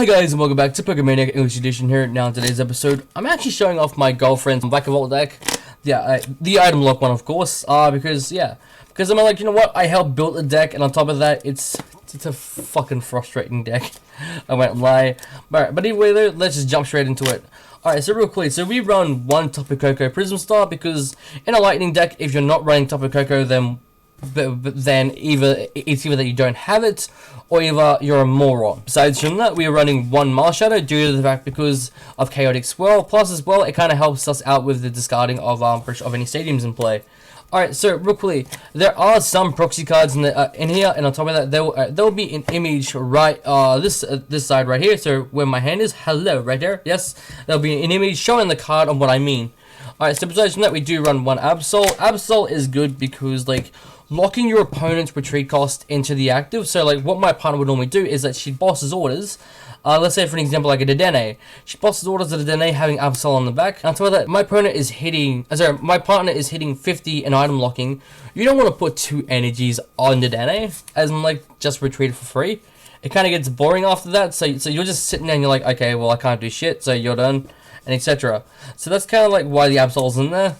Hi guys and welcome back to Pokemaniac English Edition here. Now in today's episode, I'm actually showing off my girlfriend's Vikavolt deck. Yeah, the item lock one of course, because I'm like, you know what, I helped build a deck and on top of that, it's a fucking frustrating deck. I won't lie. But anyway though, let's just jump straight into it. Alright, so real quick, so we run one Tapu Koko Prism Star because in a lightning deck, if you're not running Tapu Koko, then either that you don't have it or either you're a moron. Besides from that, we are running one Marshadow due to the fact because of Chaotic Swirl, plus as well it kind of helps us out with the discarding of any stadiums in play. Alright, so real quickly, there are some proxy cards in here, and on top of that, there will be an image right this side right here. So where my hand is, hello, right there. Yes, there'll be an image showing the card on what I mean. Alright, so besides from that, we do run one Absol. Absol is good because like locking your opponent's retreat cost into the active. So like what my partner would normally do is that she bosses orders. Let's say for an example like a Dedenne. She bosses orders of a Dedenne having Absol on the back. And on top of that, my partner is hitting 50 in item locking. You don't want to put two energies on Dedenne as in like just retreat it for free. It kind of gets boring after that. So you're just sitting there and you're like, okay, well I can't do shit, so you're done, and etc. So that's kind of like why the Absol's in there.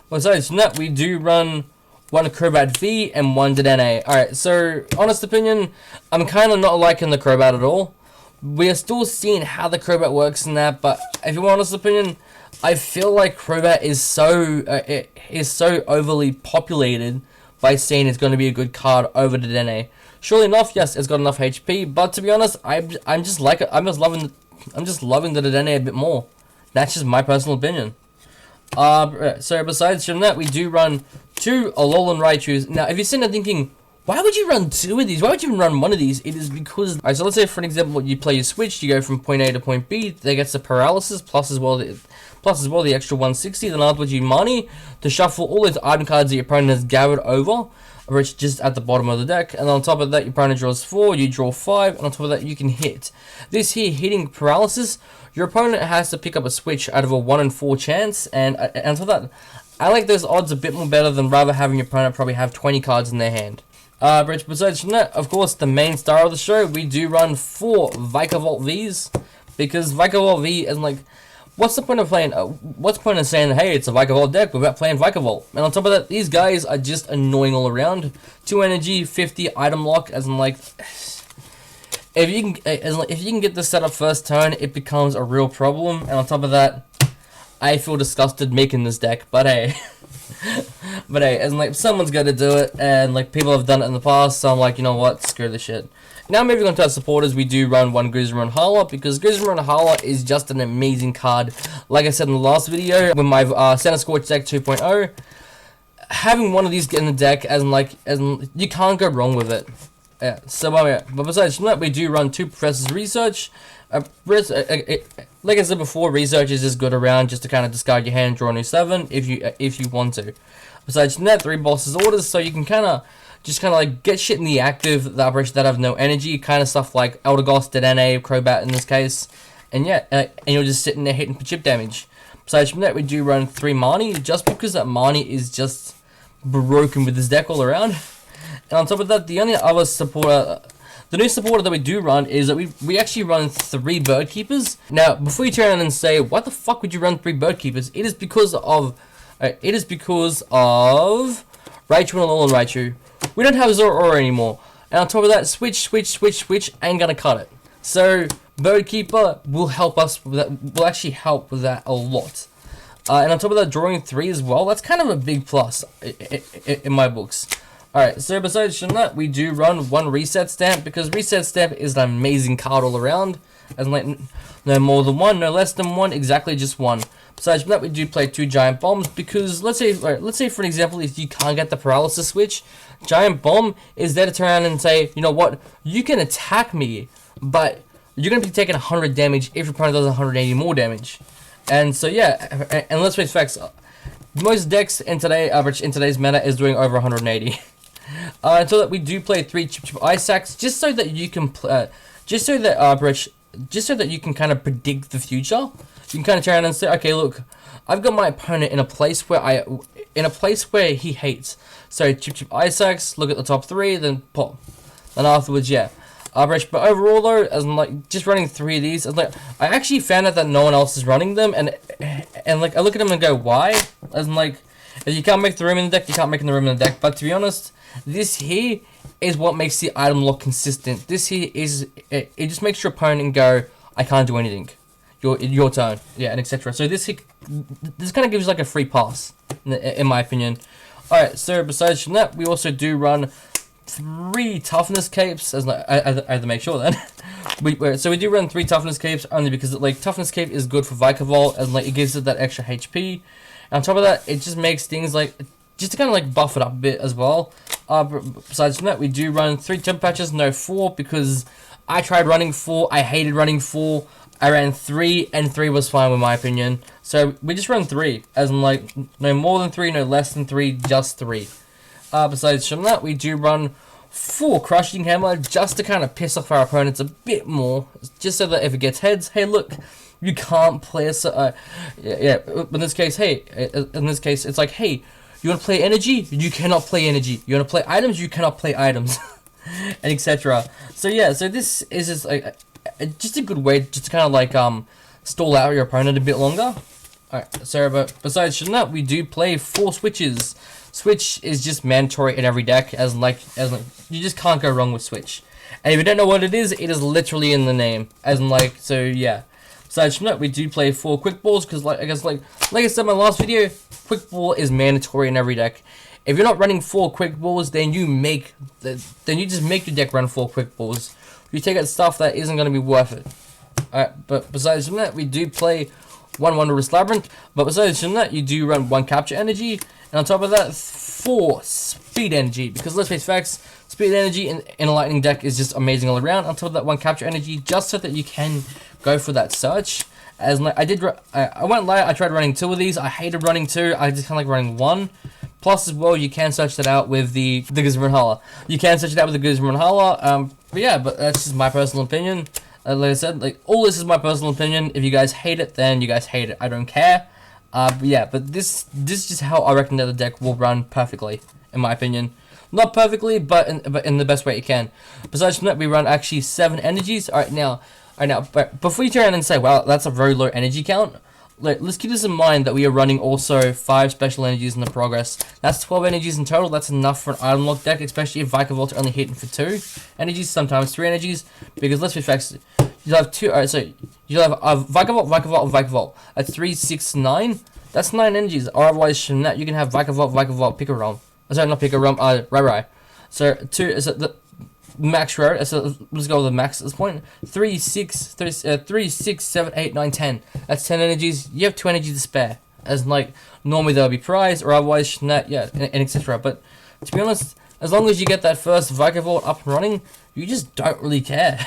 Besides from that, we do run one Crobat V and one Dedenne. Alright, so honest opinion, I'm kind of not liking the Crobat at all. We are still seeing how the Crobat works in that, but if you want honest opinion, I feel like Crobat is so overly populated by saying it's going to be a good card over Dedenne. Surely enough, yes, it's got enough HP, but to be honest, I'm just loving the Dedenne a bit more. That's just my personal opinion. So besides from that, we do run two Alolan Raichus. Now, if you're sitting there thinking, why would you run two of these? Why would you even run one of these? It is because... Alright, so let's say for an example, you play your switch, you go from point A to point B, that gets the paralysis, plus as well the extra 160, then afterwards you money to shuffle all those item cards that your opponent has gathered over, which is just at the bottom of the deck, and on top of that, your opponent draws 4, you draw 5, and on top of that, you can hit. This here, hitting paralysis, your opponent has to pick up a switch out of a 1 in 4 chance, and on top of that, I like those odds a bit more better than rather having your opponent probably have 20 cards in their hand. But besides from that, of course, the main star of the show, we do run 4 Vikavolt Vs, because Vikavolt V is like, what's the point of playing, what's the point of saying, hey, it's a Vikavolt deck without playing Vikavolt? And on top of that, these guys are just annoying all around. 2 energy, 50 item lock, as in like, if you can get this set up first turn, it becomes a real problem. And on top of that, I feel disgusted making this deck, but hey. But hey, as in like, someone's got to do it, and like, people have done it in the past, so I'm like, you know what, screw this shit. Now moving on to our supporters, we do run one Grizzlymon Hala, because Grizzlymon Hala is just an amazing card. Like I said in the last video, with my Center Scorch deck 2.0, having one of these in the deck, as in you can't go wrong with it. Yeah, so but besides from that, we do run 2 Professor's Research. Like I said before, Research is just good around just to kind of discard your hand, draw a new 7 if you want to. Besides from that, 3 Boss's Orders, so you can kind of like get shit in the active that have no energy, kind of stuff like Eldegoss, Dedenne, Crobat in this case, and yeah, and you're just sitting there hitting for chip damage. Besides from that, we do run 3 Marnie, just because that Marnie is just broken with this deck all around. And on top of that, the only other supporter, the new supporter that we do run is that we actually run 3 Bird Keepers. Now, before you turn around and say, what the fuck would you run 3 Bird Keepers? It is because of Raichu and Alolan Raichu. We don't have Zoro anymore. And on top of that, switch ain't gonna cut it. So, Bird Keeper will help us with that, will actually help with that a lot. And on top of that, drawing 3 as well, that's kind of a big plus in my books. Alright, so besides from that, we do run 1 Reset Stamp, because Reset Stamp is an amazing card all around. As like, no more than 1, no less than 1, exactly just 1. Besides from that, we do play 2 Giant Bombs, because let's say for an example, if you can't get the paralysis switch, Giant Bomb is there to turn around and say, you know what, you can attack me, but you're going to be taking 100 damage if your opponent does 180 more damage. And so yeah, and let's face facts, most decks in today's meta is doing over 180. So that we do play 3 Chip Ice Sacks, just so that you can just so that you can kind of predict the future. You can kind of turn around and say, okay, look, I've got my opponent in a place where he hates. So Chip Ice Sacks, look at the top 3, then pop. Then afterwards, yeah. But overall though, as in like just running 3 of these, as like I actually found out that no one else is running them, and like I look at them and go, why? As in like, if you can't make the room in the deck, you can't make the room in the deck. But to be honest, this here is what makes the item lock consistent. This here is it just makes your opponent go, I can't do anything. Your turn, yeah, and etc. So this kind of gives you like a free pass, in my opinion. All right. So besides from that, we also do run 3 toughness capes. As I have to make sure then. So we do run 3 toughness capes only because like toughness cape is good for Vikavolt, and like it gives it that extra HP. And on top of that, it just makes things like just to kind of like buff it up a bit as well. Besides from that, we do run 3 temp patches, no 4, because I tried running 4. I hated running 4. I ran 3, and 3 was fine in my opinion. So we just run 3, as in like no more than 3, no less than 3, just 3. Besides from that, we do run 4 crushing hammer just to kind of piss off our opponents a bit more, just so that if it gets heads, hey look, you can't play a in this case, hey, in this case it's like, hey, you want to play energy? You cannot play energy. You want to play items? You cannot play items. And etc. So yeah, so this is just like just a good way just to kind of like stall out your opponent a bit longer. Alright, so but besides from that, we do play 4 switches. Switch is just mandatory in every deck, as like you just can't go wrong with switch. And if you don't know what it is literally in the name, as in like, so yeah. Besides from that, we do play 4 quick balls, because like I said in my last video, quick ball is mandatory in every deck. If you're not running 4 quick balls, then you just make your deck run 4 quick balls. You take out stuff that isn't going to be worth it. Alright, but besides from that, we do play 1 Wondrous Labyrinth. But besides from that, you do run 1 Capture Energy, and on top of that, 4 Speed Energy. Because let's face facts, Speed Energy in a Lightning deck is just amazing all around. On top of that, 1 Capture Energy, just so that you can go for that search. As like I won't lie, I tried running 2 of these. I hated running 2. I just kind of like running 1. Plus, as well, you can search that out with the Gizmo Hala. You can search it out with the Gizmo Hala. But yeah, but that's just my personal opinion. Like I said, like all this is my personal opinion. If you guys hate it, then you guys hate it. I don't care. But yeah, but this is just how I reckon that the deck will run perfectly, in my opinion. Not perfectly, but in the best way it can. Besides from that, we run actually 7 energies. Alright now, but before you turn around and say, wow, that's a very low energy count. Let's keep this in mind that we are running also 5 special energies in the progress. That's 12 energies in total. That's enough for an item lock deck, especially if Vikavolt are only hitting for 2 energies, sometimes 3 energies. Because let's be facts, you'll have 2. Alright, so you'll have Vikavolt. At 3, 6, 9. That's 9 energies. Or otherwise, from that you can have Vikavolt, Pick a Realm. Sorry, not Pick a Realm. Rai. So 2 is the max rare. So let's go with the max at this point. 3, 6, 7, 8, 9, 10. That's 10 energies. You have 2 energies to spare. As like normally they'll be prized, or otherwise that, yeah, and etc. But to be honest, as long as you get that first Vikavolt up and running, you just don't really care.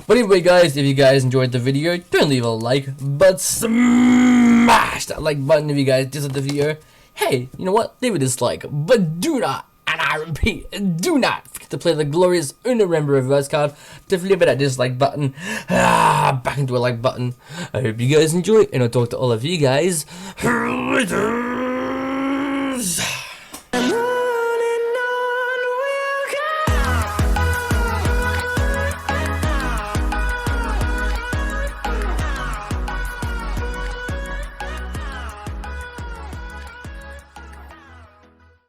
But anyway, guys, if you guys enjoyed the video, don't leave a like, but smash that like button if you guys disliked the video. Hey, you know what? Leave a dislike, but do not. And I repeat, do not forget to play the glorious Uno Remember reverse card to flip it that dislike button back into a like button. I hope you guys enjoy, and I'll talk to all of you guys later.